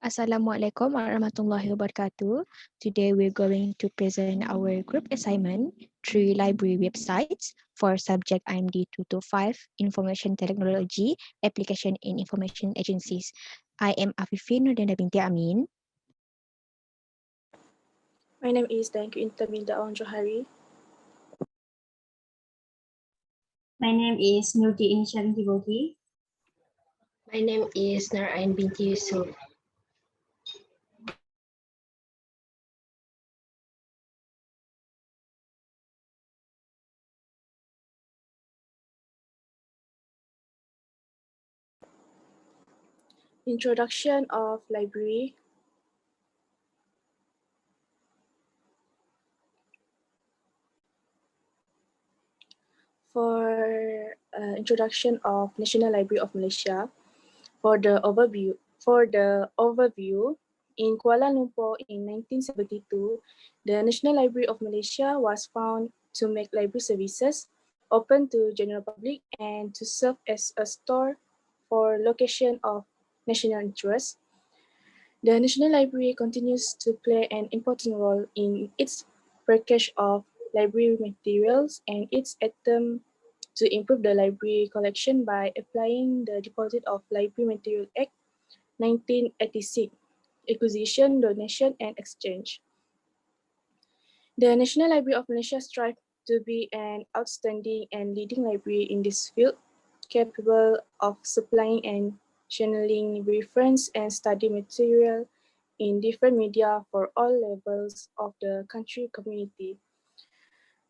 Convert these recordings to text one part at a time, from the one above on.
Assalamualaikum warahmatullahi wabarakatuh. Today we're going to present our group assignment, 3 library websites for subject IMD 225, Information Technology, Application in Information Agencies. I am Afifin Nurdana binti Amin. My name is Thank Intaminda Johari. My name is Nurti Inshan Diboti. My name is Narain binti Yusuf. Introduction of library. For introduction of National Library of Malaysia, for the overview, in Kuala Lumpur in 1972, the National Library of Malaysia was found to make library services open to general public and to serve as a store for location of national interest. The National Library continues to play an important role in its package of library materials and its attempt to improve the library collection by applying the Deposit of Library Material Act 1986, acquisition, donation, and exchange. The National Library of Malaysia strives to be an outstanding and leading library in this field, capable of supplying and channeling reference and study material in different media for all levels of the country community.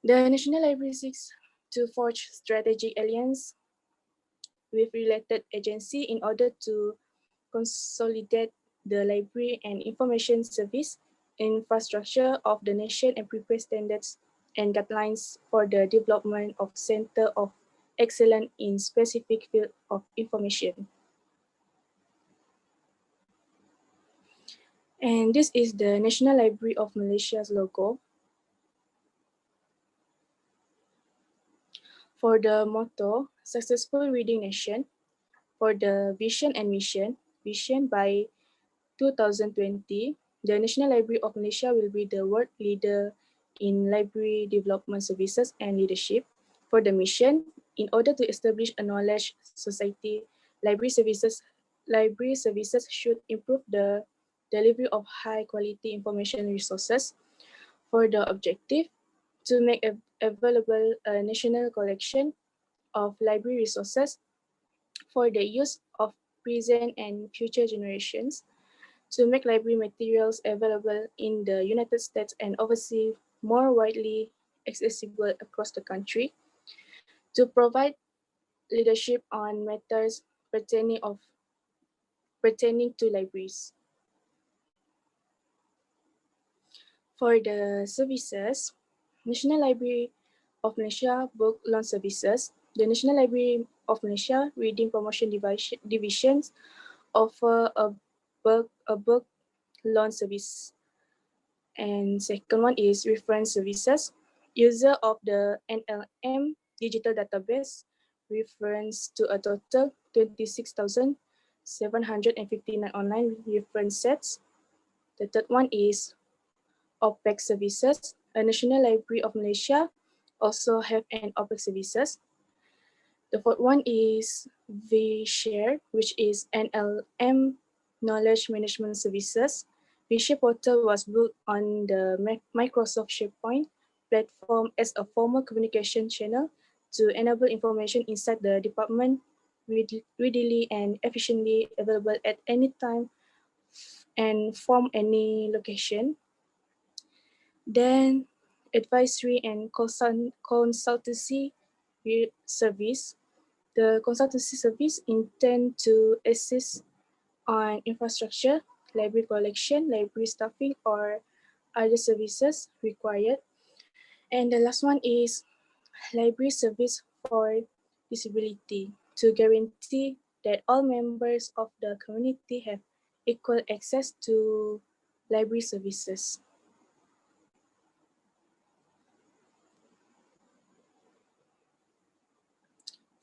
The National Library seeks to forge strategic alliance with related agencies in order to consolidate the library and information service infrastructure of the nation and prepare standards and guidelines for the development of center of excellence in specific field of information. And this is the National Library of Malaysia's logo. For the motto, Successful Reading Nation, for the vision and mission, by 2020, the National Library of Malaysia will be the world leader in library development services and leadership. For the mission, in order to establish a knowledge society, library services should improve the delivery of high quality information resources. For the objective, to make available a national collection of library resources for the use of present and future generations, to make library materials available in the United States and overseas more widely accessible across the country, to provide leadership on matters pertaining to libraries. For the services, National Library of Malaysia Book Loan Services, the National Library of Malaysia Reading Promotion Divisions offer a book loan service. And second one is reference services. User of the NLM digital database reference to a total 26,759 online reference sets. The third one is OPEX services. A National Library of Malaysia also have an OPEX services. The fourth one is vShare, which is NLM knowledge management services. vShare portal was built on the Microsoft SharePoint platform as a formal communication channel to enable information inside the department readily and efficiently available at any time and from any location. Then advisory and consultancy service. The consultancy service intend to assist on infrastructure, library collection, library staffing, or other services required. And the last one is library service for disability, to guarantee that all members of the community have equal access to library services.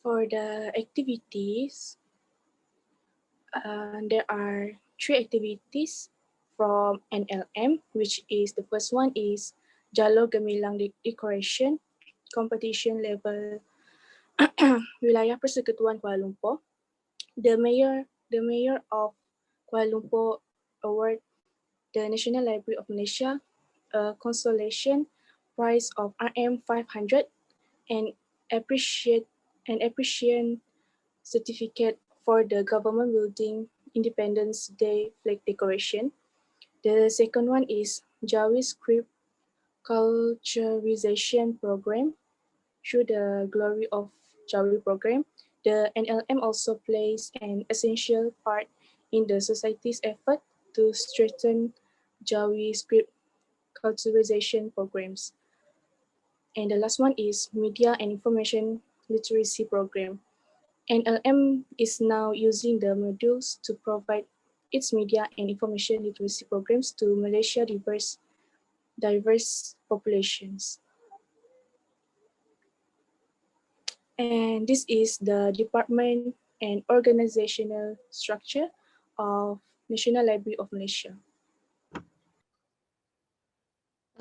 For the activities, there are three activities from NLM, which is the first one is Jalur Gemilang Decoration, competition level Wilayah Persekutuan Kuala Lumpur. The mayor of Kuala Lumpur award the National Library of Malaysia a consolation prize of RM500 and appreciation certificate for the government building Independence Day flag decoration. The second one is Jawi script culturization program. Through the Glory of Jawi program, the NLM also plays an essential part in the society's effort to strengthen Jawi script culturization programs. And the last one is Media and Information Literacy Program. NLM is now using the modules to provide its media and information literacy programs to Malaysia diverse populations. And this is the department and organizational structure of National Library of Malaysia.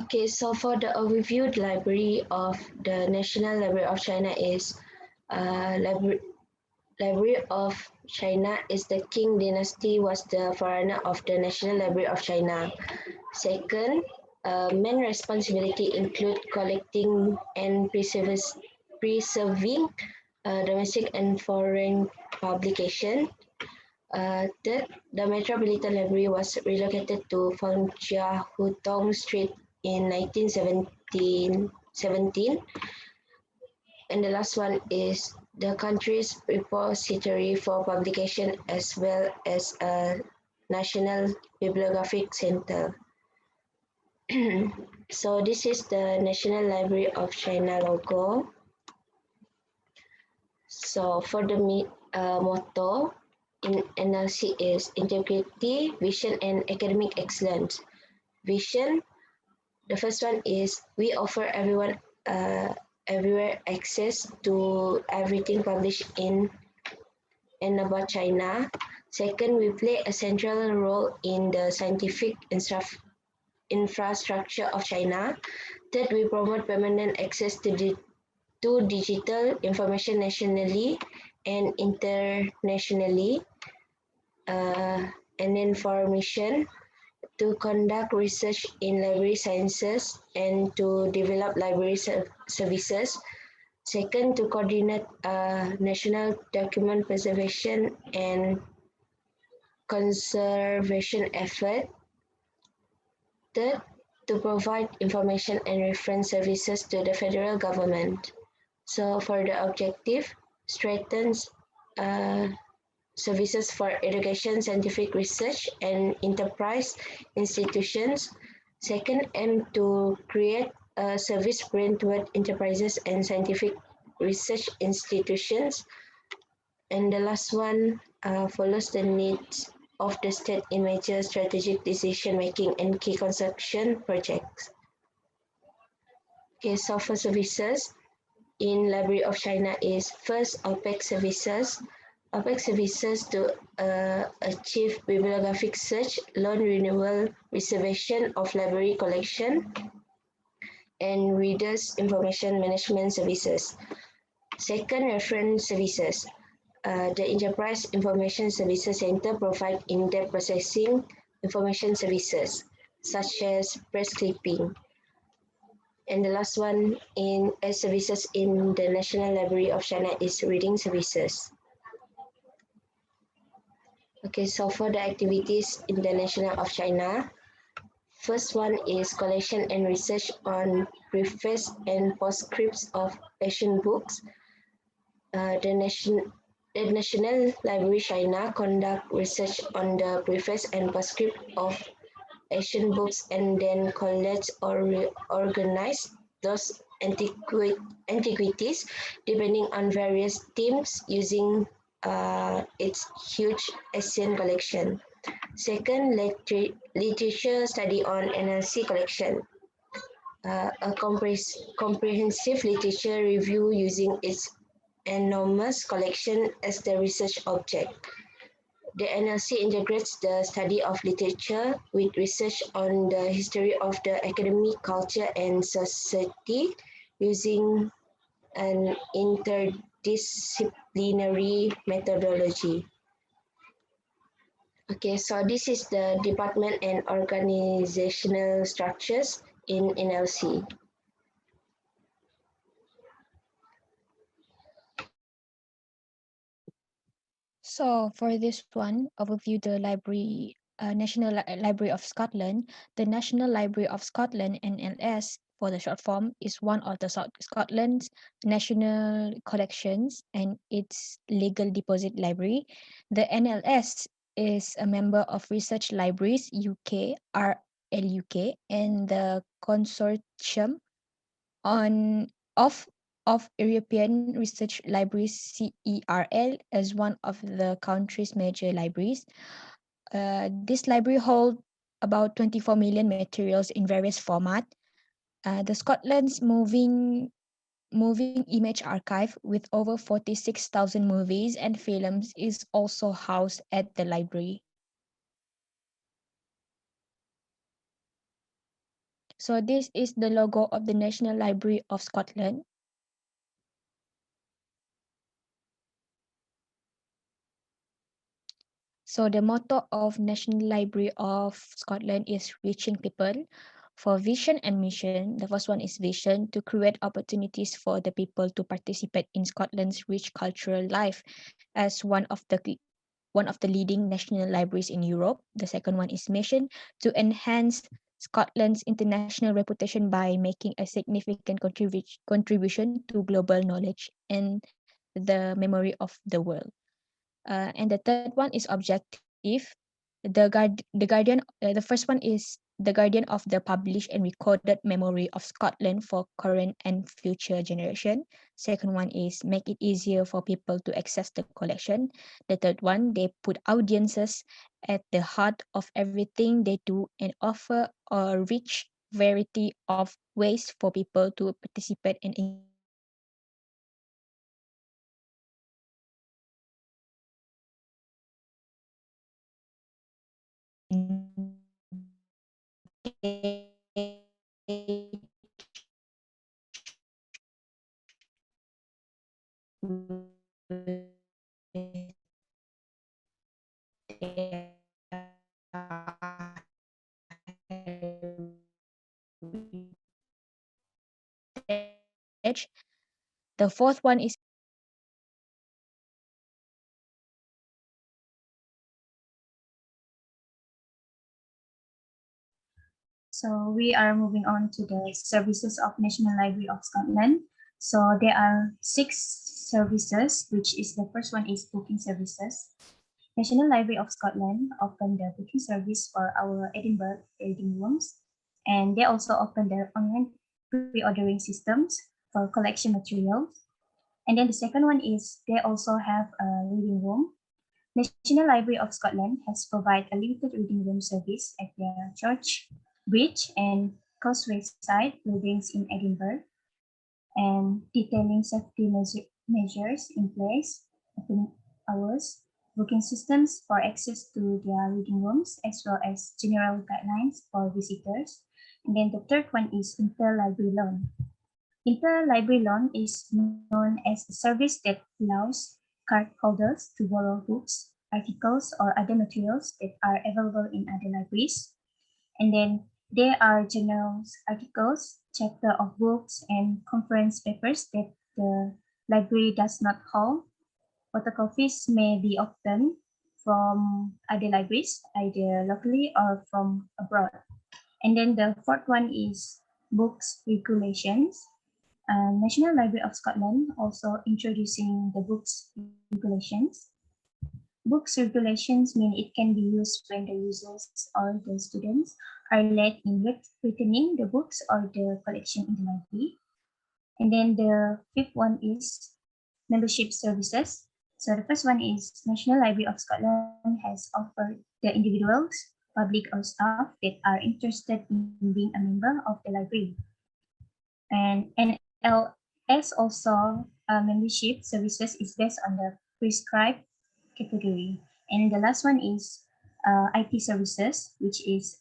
Okay, so for the overview, the Library of the National Library of China is Library of China is the Qing dynasty was the forerunner of the National Library of China. Second, main responsibility include collecting and preserving domestic and foreign publication. Third, the Metropolitan Library was relocated to Fang Chia Hutong Street in 1917. And the last one is the country's repository for publication as well as a national bibliographic center. So this is the National Library of China logo. So for the motto in NLC is integrity, vision, and academic excellence. Vision, the first one is we offer everyone everywhere access to everything published in and about China. Second, we play a central role in the scientific infrastructure of China. Third, we promote permanent access to digital information nationally and internationally. And information to conduct research in library sciences and to develop library services. Second, to coordinate national document preservation and conservation effort. Third, to provide information and reference services to the federal government. So for the objective, strengthens services for education, scientific research, and enterprise institutions. Second, aim to create a service brand toward enterprises and scientific research institutions. And the last one follows the needs of the state in major strategic decision making and key construction projects. Okay, so for services in Library of China is first OPEC services. OPEC services to achieve bibliographic search, loan renewal, reservation of library collection, and readers information management services. Second, reference services. The Enterprise Information Services Center provide in-depth processing information services, such as press clipping. And the last one in as services in the National Library of China is reading services. Okay, so for the activities in the National of China, first one is collection and research on preface and postscripts of Asian books. The National Library China conduct research on the preface and postscript of Asian books and then collect or organize those antiquities depending on various themes using its huge Asian collection. Second, literature study on NLC collection. A comprehensive literature review using its enormous collection as the research object. The NLC integrates the study of literature with research on the history of the academy, culture, and society using an interdisciplinary methodology. Okay, so this is the department and organizational structures in NLC. So for this one, overview the library, Library of Scotland. The National Library of Scotland (NLS) for the short form is one of the Scotland's national collections and its legal deposit library. The NLS is a member of Research Libraries UK (RLUK) and the consortium on of European Research Libraries (CERL) as one of the country's major libraries. This library holds about 24 million materials in various formats. The Scotland's moving image archive with over 46,000 movies and films is also housed at the library. So this is the logo of the National Library of Scotland. So the motto of National Library of Scotland is reaching people. For vision and mission, the first one is vision to create opportunities for the people to participate in Scotland's rich cultural life as one of the leading national libraries in Europe. The second one is mission to enhance Scotland's international reputation by making a significant contribution to global knowledge and the memory of the world. And the third one is objective. The first one is the guardian of the published and recorded memory of Scotland for current and future generation. Second one is make it easier for people to access the collection. The third one, they put audiences at the heart of everything they do and offer a rich variety of ways for people to participate and The fourth one is So we are moving on to the services of National Library of Scotland. So there are 6 services, which is the first one is booking services. National Library of Scotland opened the booking service for our Edinburgh reading rooms, and they also opened their online pre-ordering systems for collection materials. And then the second one is they also have a reading room. National Library of Scotland has provided a limited reading room service at their Church, Bridge, and Causeway side buildings in Edinburgh, and detailing safety measures in place, opening hours, booking systems for access to their reading rooms, as well as general guidelines for visitors. And then the third one is interlibrary loan. Interlibrary loan is known as a service that allows card holders to borrow books, articles, or other materials that are available in other libraries. And then there are journals, articles, chapter of books, and conference papers that the library does not hold. Photocopies may be obtained from other libraries, either locally or from abroad. And then the fourth one is books regulations. National Library of Scotland also introducing the books regulations. Books regulations mean it can be used when the users or the students are late in returning the books or the collection in the library. And then the fifth one is membership services. So the first one is National Library of Scotland has offered the individuals, public or staff that are interested in being a member of the library. And NLS also membership services is based on the prescribed category. And the last one is IT services, which is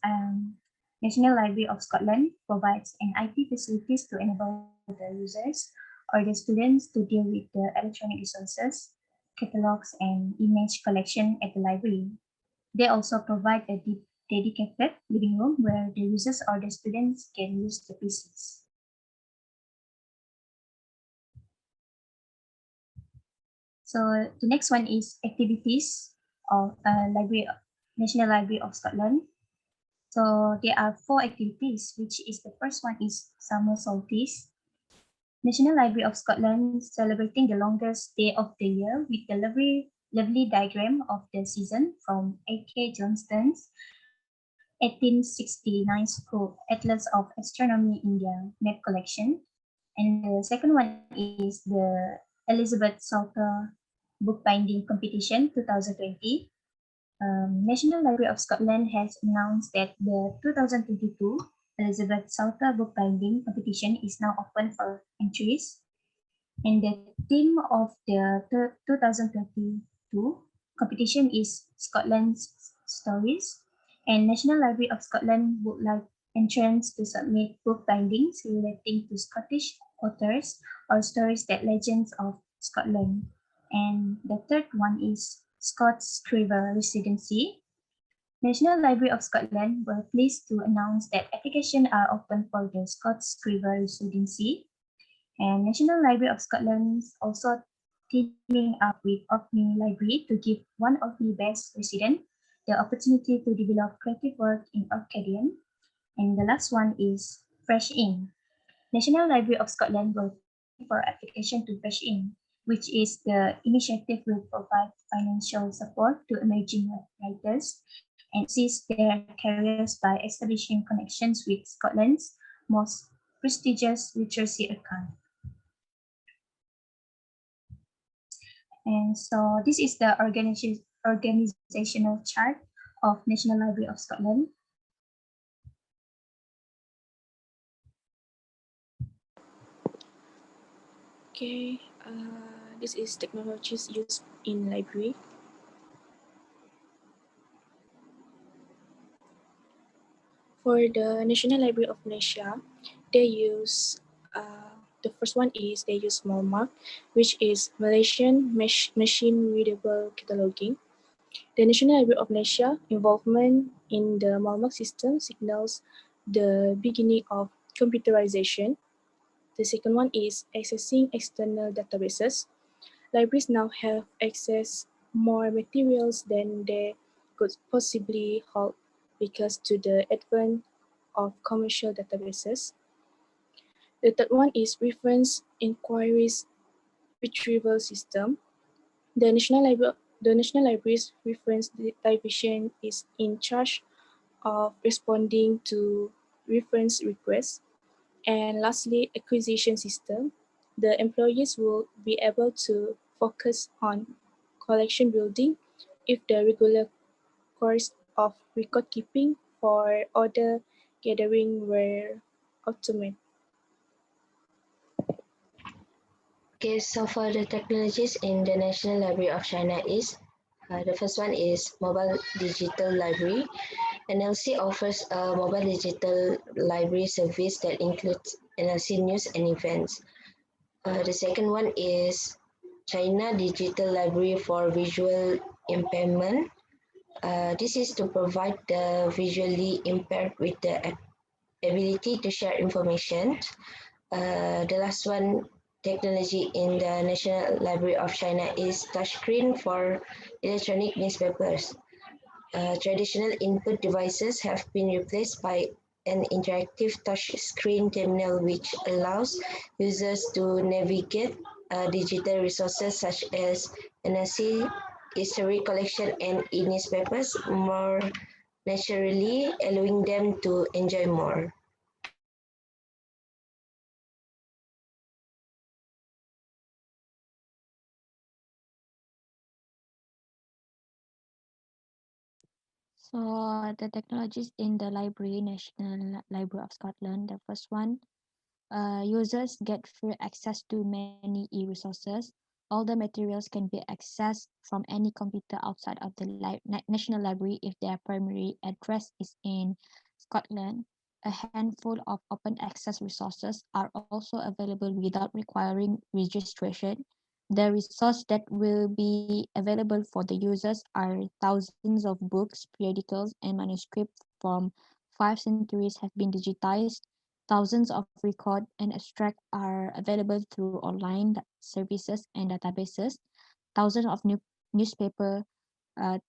National Library of Scotland provides an IT facilities to enable the users or the students to deal with the electronic resources, catalogs, and image collection at the library. They also provide a dedicated living room where the users or the students can use the PCs. So the next one is activities of National Library of Scotland. So there are four activities, which is the first one is summer solstice. National Library of Scotland celebrating the longest day of the year with the lovely diagram of the season from A.K. Johnston's 1869 School Atlas of Astronomy India map collection. And the second one is the Elizabeth Salter Bookbinding Competition 2020. National Library of Scotland has announced that the 2022 Elizabeth Salter Bookbinding Competition is now open for entries. And the theme of the 2022 competition is Scotland's Stories. And National Library of Scotland would like entrants to submit book bindings relating to Scottish authors or stories that legends of Scotland. And the third one is Scots Scriver Residency. National Library of Scotland were pleased to announce that applications are open for the Scots Scriver Residency, and National Library of Scotland also teaming up with Orkney Library to give one Orkney Best resident the opportunity to develop creative work in Orcadian. And the last one is Fresh Ink. National Library of Scotland will calling for application to Fresh Ink, which is the initiative will provide financial support to emerging writers and assist their careers by establishing connections with Scotland's most prestigious literacy archive. And so this is the organizational chart of National Library of Scotland. Okay, this is technologies used in library. For the National Library of Malaysia, they use the first one is they use Malmark, which is Malaysian Machine Readable Cataloging. The National Library of Malaysia involvement in the Malmark system signals the beginning of computerization. The second one is accessing external databases. Libraries now have access more materials than they could possibly hold because to the advent of commercial databases. The third one is reference inquiries retrieval system. The National Library's reference division is in charge of responding to reference requests. And lastly, acquisition system. The employees will be able to focus on collection building if the regular course of record keeping for order gathering were automated. Okay, so for the technologies in the National Library of China is the first one is Mobile Digital Library. NLC offers a mobile digital library service that includes NLC news and events. The second one is China Digital Library for Visual Impairment. This is to provide the visually impaired with the ability to share information. The last one, technology in the National Library of China is touchscreen for electronic newspapers. Traditional input devices have been replaced by an interactive touchscreen terminal which allows users to navigate digital resources such as NSC, history collection, and e-newspapers more naturally, allowing them to enjoy more. So the technologies in the library, National Library of Scotland, the first one, users get free access to many e-resources. All the materials can be accessed from any computer outside of the National Library if their primary address is in Scotland. A handful of open access resources are also available without requiring registration. The resources that will be available for the users are thousands of books, periodicals, and manuscripts from 5 centuries have been digitized. Thousands of record and extract are available through online services and databases. Thousands of newspaper,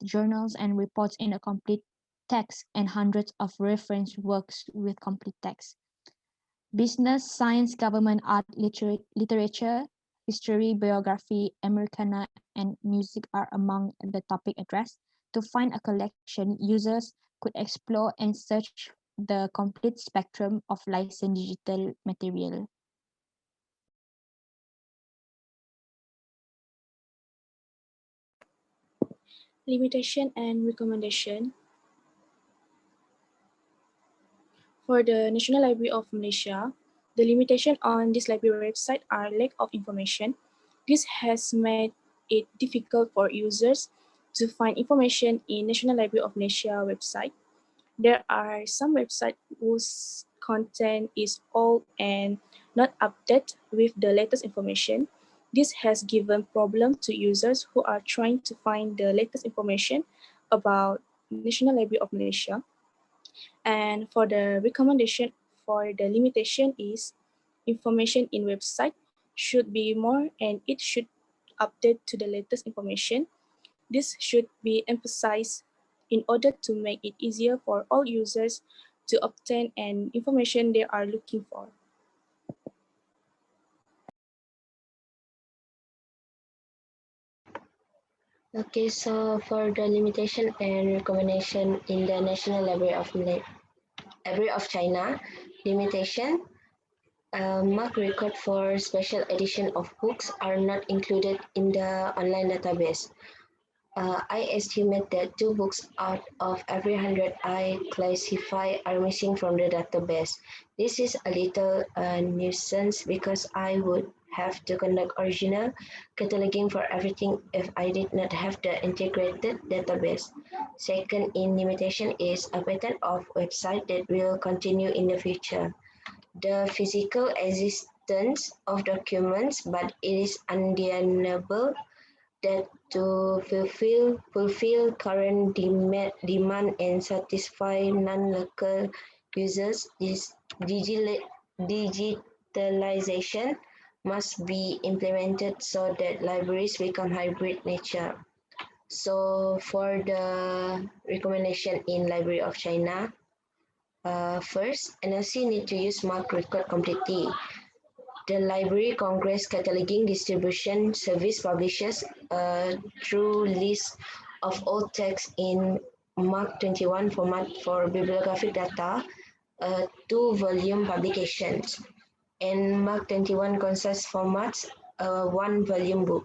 journals, and reports in a complete text, and hundreds of reference works with complete text. Business, science, government, art, literature, history, biography, Americana, and music are among the topic addressed. To find a collection, users could explore and search the complete spectrum of licensed digital material. Limitation and recommendation. For the National Library of Malaysia, the limitation on this library website are lack of information. This has made it difficult for users to find information in National Library of Malaysia website. There are some websites whose content is old and not updated with the latest information. This has given problem to users who are trying to find the latest information about National Library of Malaysia. And for the recommendation for the limitation is information in website should be more and it should update to the latest information. This should be emphasized in order to make it easier for all users to obtain an information they are looking for. Okay, so for the limitation and recommendation in the National Library of China, limitation, mark record for special edition of books are not included in the online database. I estimate that 2 books out of every 100 I classify are missing from the database. This is a little nuisance because I would have to conduct original cataloging for everything if I did not have the integrated database. Second in limitation is a pattern of website that will continue in the future. The physical existence of documents, but it is undeniable that to fulfill current demand and satisfy non-local users, this digitalization must be implemented so that libraries become hybrid nature. So for the recommendation in Library of China, first, NLC need to use mark record completely. The Library Congress Cataloging Distribution Service publishes a true list of all texts in Mark 21 format for bibliographic data, a 2-volume publications, and Mark 21 concise formats, a 1-volume book.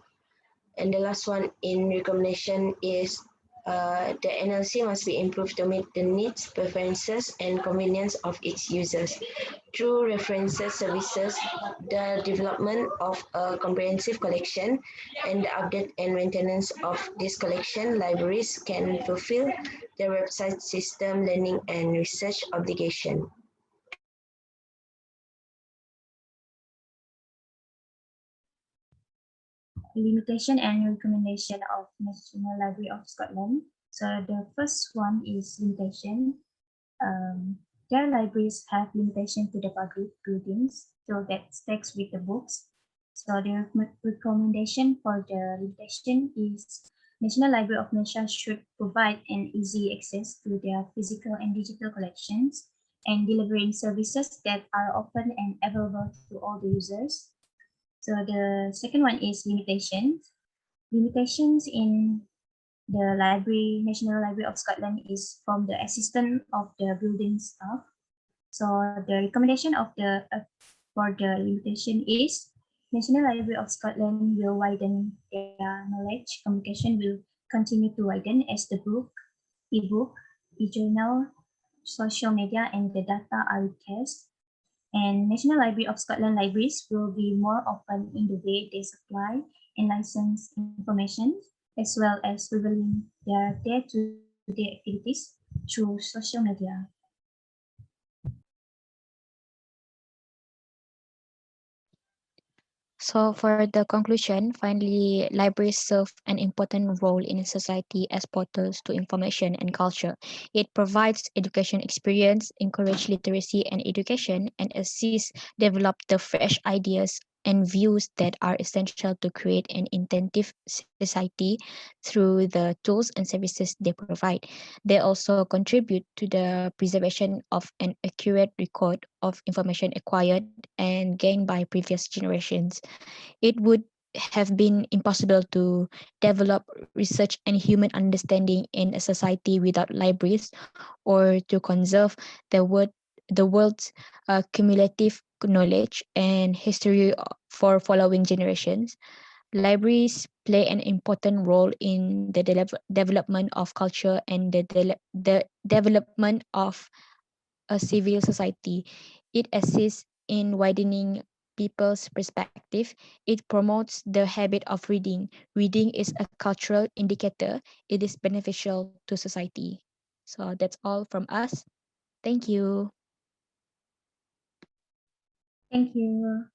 And the last one in recommendation is the NLC must be improved to meet the needs, preferences, and convenience of its users. Through references services, the development of a comprehensive collection, and the update and maintenance of this collection, libraries can fulfill their website system, learning, and research obligation. Limitation and recommendation of National Library of Scotland. So the first one is limitation. Their libraries have limitation to the public buildings, so that sticks with the books. So the recommendation for the limitation is National Library of Malaysia should provide an easy access to their physical and digital collections and delivering services that are open and available to all the users. So the second one is limitations. Limitations in the library, National Library of Scotland is from the assistant of the building staff. So the recommendation of for the limitation is National Library of Scotland will widen their knowledge. Communication will continue to widen as the ebook, e-journal, social media, and the data are cast. And National Library of Scotland libraries will be more open in the way they supply and license information, as well as revealing their day-to-day activities through social media. So for the conclusion, finally, libraries serve an important role in society as portals to information and culture. It provides education experience, encourage literacy and education, and assists develop the fresh ideas and views that are essential to create an attentive society through the tools and services they provide. They also contribute to the preservation of an accurate record of information acquired and gained by previous generations. It would have been impossible to develop research and human understanding in a society without libraries or to conserve the world's cumulative knowledge and history for following generations. Libraries play an important role in the development of culture and the development of a civil society. It assists in widening people's perspective. It promotes the habit of reading. Reading is a cultural indicator. It is beneficial to society. So that's all from us. Thank you. Thank you.